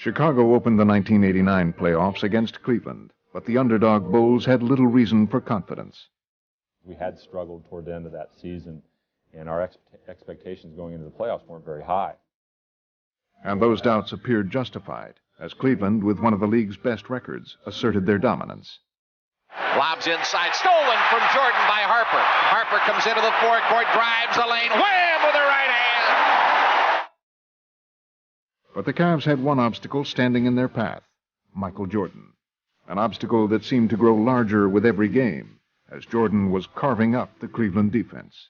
Chicago opened the 1989 playoffs against Cleveland, but the underdog Bulls had little reason for confidence. We had struggled toward the end of that season, and our expectations going into the playoffs weren't very high. And those doubts appeared justified, as Cleveland, with one of the league's best records, asserted their dominance. Lobs inside, stolen from Jordan by Harper. Harper comes into the forecourt, drives the lane, wham with the right hand. But the Cavs had one obstacle standing in their path, Michael Jordan. An obstacle that seemed to grow larger with every game, as Jordan was carving up the Cleveland defense.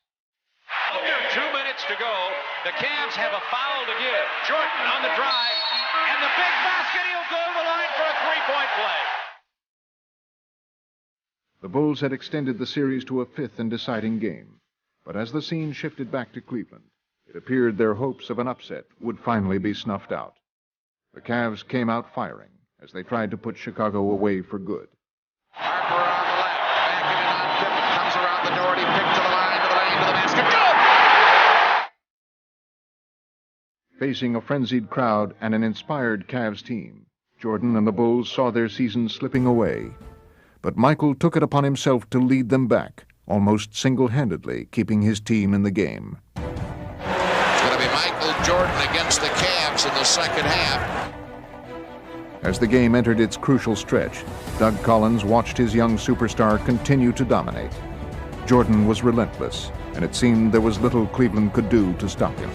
Under 2 minutes to go, the Cavs have a foul to give. Jordan on the drive, and the big basket, he'll go to the line for a three-point play. The Bulls had extended the series to a fifth and deciding game, but as the scene shifted back to Cleveland, it appeared their hopes of an upset would finally be snuffed out. The Cavs came out firing as they tried to put Chicago away for good. Harper on the left, backing it on Pippen, comes around the Doherty pick to the line, to the lane, to the basket, good! Facing a frenzied crowd and an inspired Cavs team, Jordan and the Bulls saw their season slipping away. But Michael took it upon himself to lead them back, almost single-handedly keeping his team in the game. It's going to be Michael Jordan against the Cavs in the second half. As the game entered its crucial stretch, Doug Collins watched his young superstar continue to dominate. Jordan was relentless, and it seemed there was little Cleveland could do to stop him.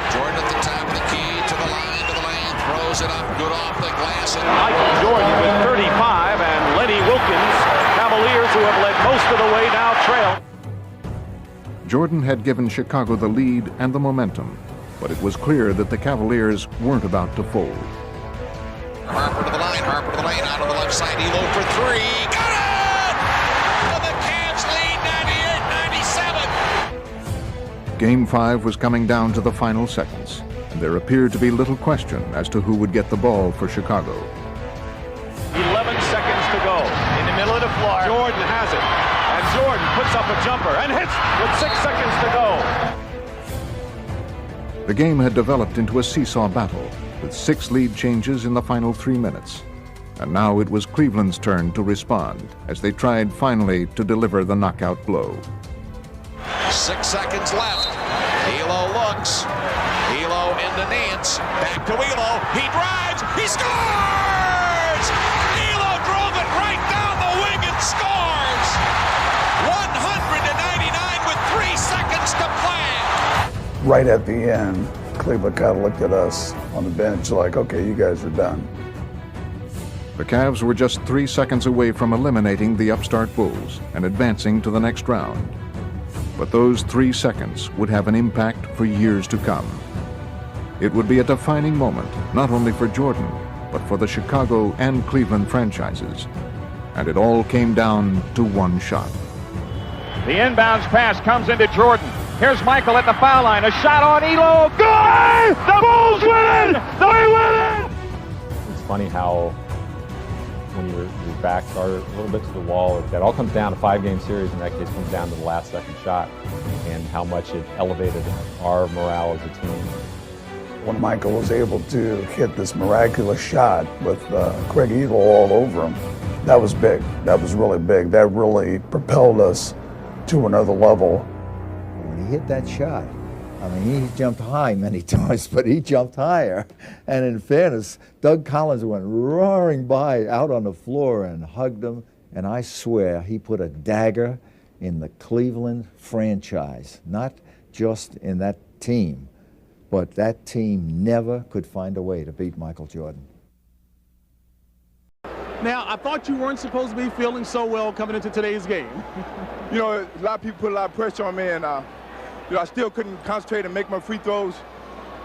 Jordan at the top of the key, to the lane, throws it up, good off the glass. And Michael Jordan with 35, and Lenny Wilkins, Cavaliers, who have led most of the way, now trail. Jordan had given Chicago the lead and the momentum, but it was clear that the Cavaliers weren't about to fold. Harper to the line, Harper to the lane, out on the left side, Elo for three, got it! And the Cavs lead 98-97. Game 5 was coming down to the final seconds, and there appeared to be little question as to who would get the ball for Chicago. 11 seconds to go. In the middle of the floor, Jordan has it. And Jordan puts up a jumper and hits with 6 seconds to go. The game had developed into a seesaw battle, with 6 lead changes in the final 3 minutes. And now it was Cleveland's turn to respond, as they tried finally to deliver the knockout blow. 6 seconds left. Elo looks. Elo into Nance. Back to Elo. He drives. He scores! Elo drove it right down the wing and scores! 100-99 with 3 seconds to play. Right at the end, Cleveland kind of looked at us on the bench like, okay, you guys are done. The Cavs were just 3 seconds away from eliminating the upstart Bulls and advancing to the next round. But those 3 seconds would have an impact for years to come. It would be a defining moment, not only for Jordan, but for the Chicago and Cleveland franchises. And it all came down to one shot. The inbounds pass comes into Jordan. Here's Michael at the foul line. A shot on Elo. Good! The Bulls win! They win it! It's funny how when your backs are a little bit to the wall, that all comes down to a 5-game series. In that case, comes down to the last second shot and how much it elevated our morale as a team. When Michael was able to hit this miraculous shot with Craig Elo all over him, that was big. That was really big. That really propelled us to another level. When he hit that shot, I mean, he jumped high many times, but he jumped higher. And in fairness, Doug Collins went roaring by out on the floor and hugged him. And I swear he put a dagger in the Cleveland franchise, not just in that team, but that team never could find a way to beat Michael Jordan. Now, I thought you weren't supposed to be feeling so well coming into today's game. You know, a lot of people put a lot of pressure on me, and I still couldn't concentrate and make my free throws,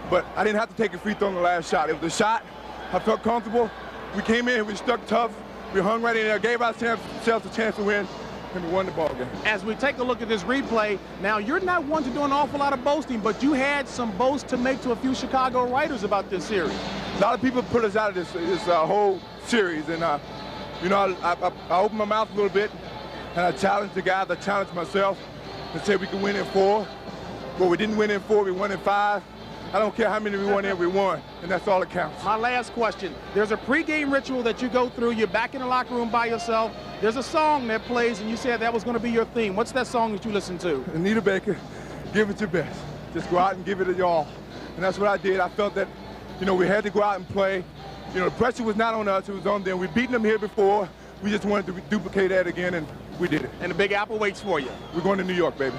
but I didn't have to take a free throw in the last shot. It was a shot. I felt comfortable. We came in, we stuck tough, we hung right in there, gave ourselves a chance to win, and we won the ball game. As we take a look at this replay, now you're not one to do an awful lot of boasting, but you had some boasts to make to a few Chicago writers about this series. A lot of people put us out of this whole series, and you know, I opened my mouth a little bit, and I challenged the guys, I challenged myself, and said we could win in 4. But we didn't win in 4, we won in 5. I don't care how many we won in, we won, and that's all that counts. My last question. There's a pregame ritual that you go through. You're back in the locker room by yourself. There's a song that plays, and you said that was going to be your theme. What's that song that you listen to? Anita Baker, give it your best. Just go out and give it your all. And that's what I did. I felt that, we had to go out and play. The pressure was not on us, it was on them. We've beaten them here before. We just wanted to duplicate that again, and we did it. And the Big Apple waits for you. We're going to New York, baby.